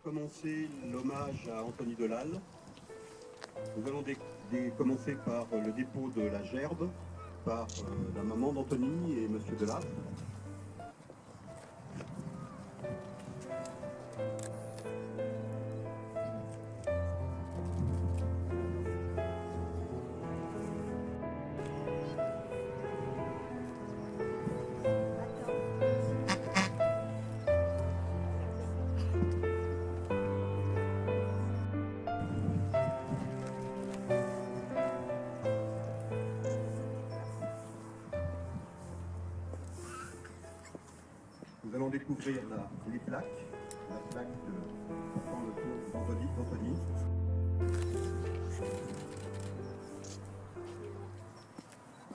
commencer l'hommage à Anthony Delal. Nous allons commencer par le dépôt de la gerbe par la maman d'Anthony et monsieur Delal. Nous allons découvrir les plaques, la plaque portant le tour d'Anthony.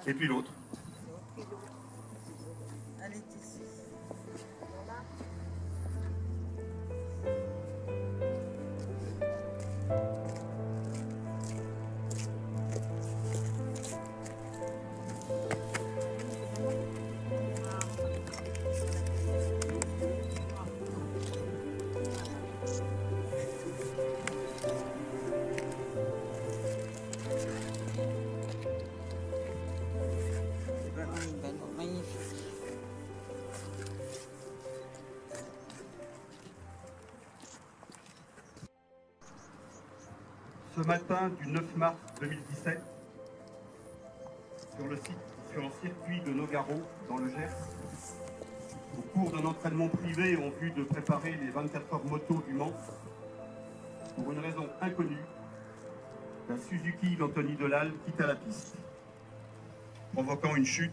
Et puis l'autre. Elle est ici. Ce matin du 9 mars 2017, sur le circuit de Nogaro, dans le Gers, au cours d'un entraînement privé en vue de préparer les 24 heures moto du Mans, pour une raison inconnue, la Suzuki d'Anthony Delal quitta la piste, provoquant une chute,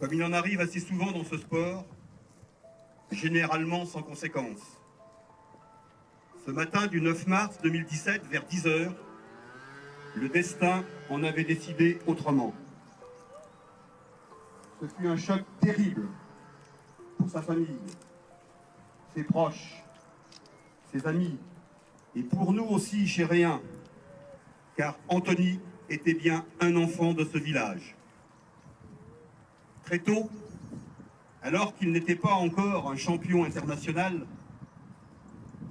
comme il en arrive assez souvent dans ce sport, généralement sans conséquence. Ce matin du 9 mars 2017, vers 10 h, le destin en avait décidé autrement. Ce fut un choc terrible pour sa famille, ses proches, ses amis, et pour nous aussi, chéréens, car Anthony était bien un enfant de ce village. Très tôt, alors qu'il n'était pas encore un champion international,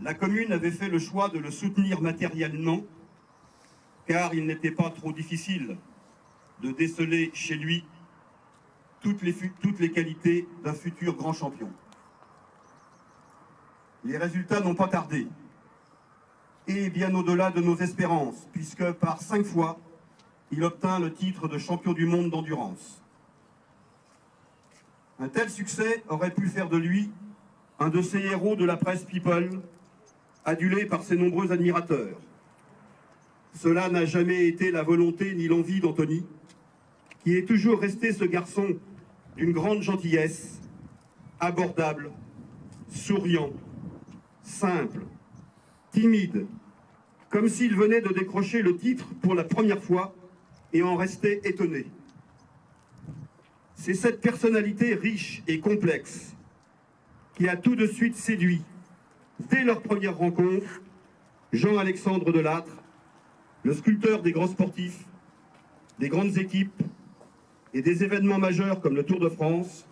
la commune avait fait le choix de le soutenir matériellement, car il n'était pas trop difficile de déceler chez lui toutes les qualités d'un futur grand champion. Les résultats n'ont pas tardé, et bien au-delà de nos espérances, puisque par 5 fois, il obtint le titre de champion du monde d'endurance. Un tel succès aurait pu faire de lui un de ces héros de la presse people, adulé par ses nombreux admirateurs. Cela n'a jamais été la volonté ni l'envie d'Anthony, qui est toujours resté ce garçon d'une grande gentillesse, abordable, souriant, simple, timide, comme s'il venait de décrocher le titre pour la première fois et en restait étonné. C'est cette personnalité riche et complexe qui a tout de suite séduit, dès leur première rencontre, Jean-Alexandre Delattre, le sculpteur des grands sportifs, des grandes équipes et des événements majeurs comme le Tour de France,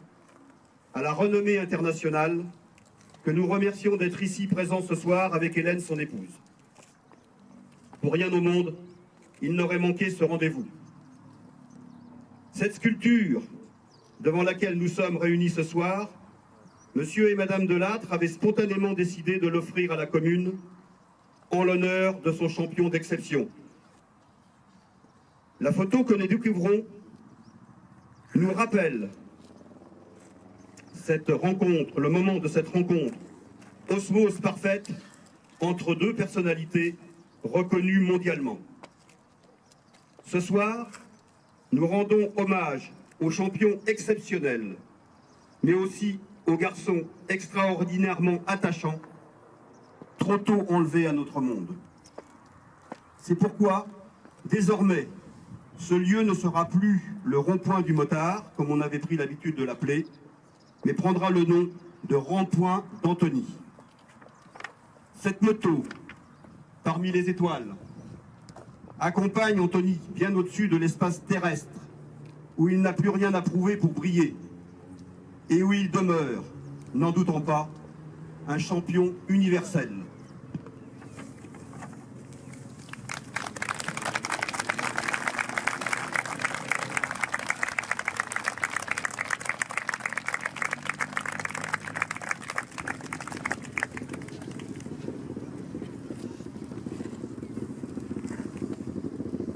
à la renommée internationale, que nous remercions d'être ici présents ce soir avec Hélène, son épouse. Pour rien au monde, il n'aurait manqué ce rendez-vous. Cette sculpture, devant laquelle nous sommes réunis ce soir, Monsieur et Madame Delattre avaient spontanément décidé de l'offrir à la commune en l'honneur de son champion d'exception. La photo que nous découvrons nous rappelle cette rencontre, le moment de cette rencontre, osmose parfaite entre deux personnalités reconnues mondialement. Ce soir, nous rendons hommage au champion exceptionnel, mais aussi au garçon extraordinairement attachant, trop tôt enlevé à notre monde. C'est pourquoi, désormais, ce lieu ne sera plus le rond-point du motard, comme on avait pris l'habitude de l'appeler, mais prendra le nom de rond-point d'Anthony. Cette moto, parmi les étoiles, accompagne Anthony bien au-dessus de l'espace terrestre, où il n'a plus rien à prouver pour briller, et où il demeure, n'en doutons pas, un champion universel.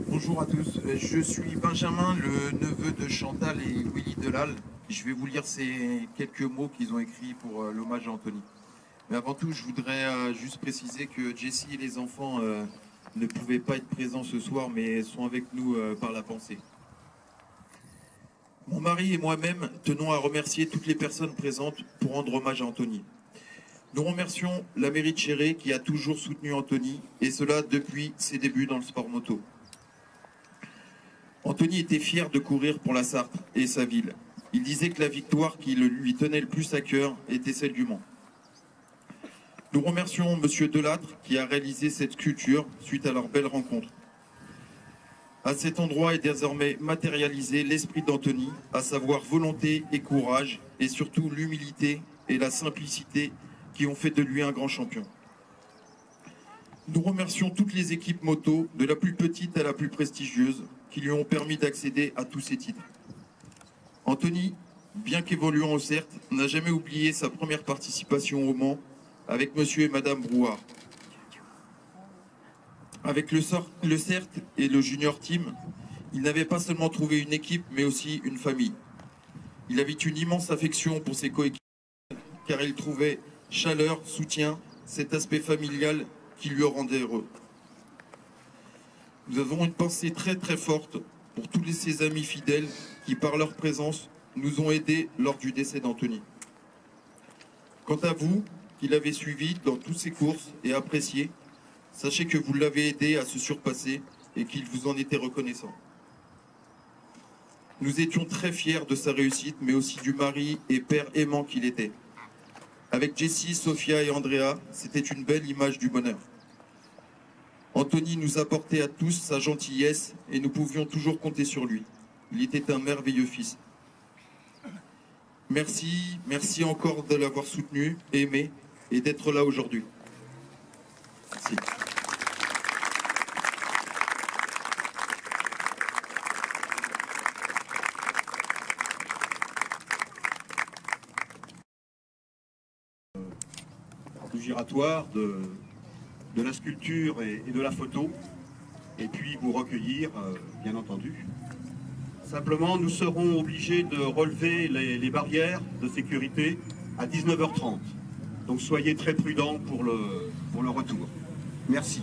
Bonjour à tous, je suis Benjamin, le neveu de Chantal et Willy Delal. Je vais vous lire ces quelques mots qu'ils ont écrits pour l'hommage à Anthony. Mais avant tout, je voudrais juste préciser que Jessie et les enfants ne pouvaient pas être présents ce soir, mais sont avec nous par la pensée. Mon mari et moi-même tenons à remercier toutes les personnes présentes pour rendre hommage à Anthony. Nous remercions la mairie de Chéré qui a toujours soutenu Anthony, et cela depuis ses débuts dans le sport moto. Anthony était fier de courir pour la Sarthe et sa ville. Il disait que la victoire qui lui tenait le plus à cœur était celle du Mans. Nous remercions M. Delattre qui a réalisé cette sculpture suite à leur belle rencontre. À cet endroit est désormais matérialisé l'esprit d'Anthony, à savoir volonté et courage, et surtout l'humilité et la simplicité qui ont fait de lui un grand champion. Nous remercions toutes les équipes moto, de la plus petite à la plus prestigieuse, qui lui ont permis d'accéder à tous ces titres. Anthony, bien qu'évoluant au CERT, n'a jamais oublié sa première participation au Mans avec monsieur et madame Brouard. Avec le CERT et le Junior Team, il n'avait pas seulement trouvé une équipe, mais aussi une famille. Il avait une immense affection pour ses coéquipiers, car il trouvait chaleur, soutien, cet aspect familial qui lui rendait heureux. Nous avons une pensée très très forte pour tous ces amis fidèles qui, par leur présence, nous ont aidés lors du décès d'Anthony. Quant à vous, qui l'avez suivi dans toutes ses courses et apprécié, sachez que vous l'avez aidé à se surpasser et qu'il vous en était reconnaissant. Nous étions très fiers de sa réussite, mais aussi du mari et père aimant qu'il était. Avec Jessie, Sophia et Andrea, c'était une belle image du bonheur. Anthony nous apportait à tous sa gentillesse et nous pouvions toujours compter sur lui. Il était un merveilleux fils. Merci, merci encore de l'avoir soutenu, aimé et d'être là aujourd'hui. Merci. Du giratoire, de la sculpture et de la photo, et puis vous recueillir, bien entendu. Simplement, nous serons obligés de relever les barrières de sécurité à 19h30. Donc soyez très prudents pour le retour. Merci.